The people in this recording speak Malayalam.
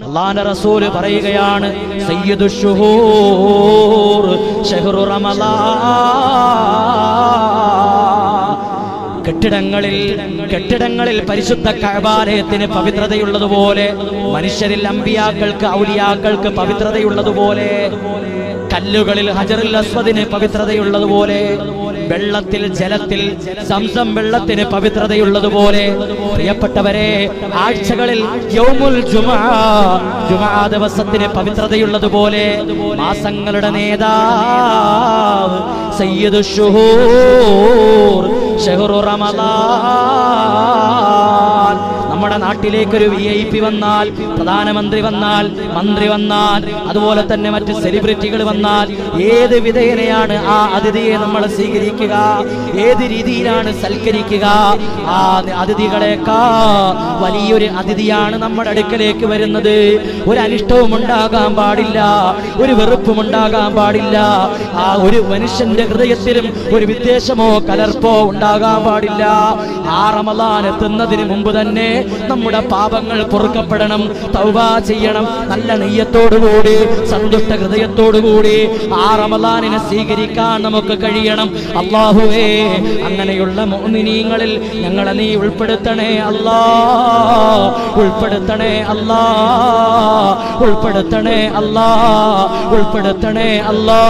അല്ലാഹുവിന്റെ റസൂൽ പറയുകയാണ്, സയ്യിദുശ് ശുഹൂർ ശഹ്റു റമളാൻ. കെട്ടിടങ്ങളിൽ പരിശുദ്ധ കഅബാലയത്തിന് പവിത്രതയുള്ളതുപോലെ, മനുഷ്യരിൽ അമ്പിയാക്കൾക്ക് ഔലിയാക്കൾക്ക് പവിത്രതയുള്ളതുപോലെ, കല്ലുകളിൽ ഹജറുൽ അസ്വദിന് പവിത്രതയുള്ളതുപോലെ, വെള്ളത്തിൽ ജലത്തിൽ സംസം വെള്ളത്തിന് പവിത്രതയുള്ളതുപോലെ, പ്രിയപ്പെട്ടവരെ, ആഴ്ചകളിൽ യൗമുൽ ജുമുഅ ദിവസത്തിന് പവിത്രതയുള്ളതുപോലെ, മാസങ്ങളുടെ നേതാവ് സയ്യിദുശ് ശുഹൂർ ശഹ്റു റമളാൻ. നമ്മുടെ നാട്ടിലേക്കൊരു VIP വന്നാൽ, പ്രധാനമന്ത്രി വന്നാൽ, മന്ത്രി വന്നാൽ, അതുപോലെ തന്നെ മറ്റ് സെലിബ്രിറ്റികൾ വന്നാൽ, ഏത് വിധേയനെയാണ് ആ അതിഥിയെ നമ്മൾ സ്വീകരിക്കുക, ഏത് രീതിയിലാണ് സൽക്കരിക്കുക? ആ അതിഥികളെക്കാൾ വലിയൊരു അതിഥിയാണ് നമ്മുടെ അടുക്കലേക്ക് വരുന്നത്. ഒരു അനിഷ്ടവും ഉണ്ടാകാൻ പാടില്ല, ഒരു വെറുപ്പും ഉണ്ടാകാൻ പാടില്ല. ആ ഒരു മനുഷ്യന്റെ ഹൃദയത്തിലും ഒരു വിദ്വേഷമോ കലർപ്പോ ഉണ്ടാകാൻ പാടില്ല. ആ റമളാൻ എത്തുന്നതിന് മുമ്പ് തന്നെ നമ്മുടെ പാപങ്ങൾ പൊറുക്കപ്പെടണം, തൗബ ചെയ്യണം. നല്ല നെയ്യത്തോടുകൂടി, സന്തുഷ്ട ഹൃദയത്തോടുകൂടി ആ റമളാനിനെ സ്വീകരിക്കാൻ നമുക്ക് കഴിയണം. അല്ലാഹുവേ, അങ്ങനെയുള്ള മുഅ്മിനീങ്ങളിൽ ഞങ്ങളെ നീ ഉൾപ്പെടുത്തണേ അല്ലാ, ഉൾപ്പെടുത്തണേ അല്ലാ, ഉൾപ്പെടുത്തണേ അല്ലാ, ഉൾപ്പെടുത്തണേ അല്ലാ.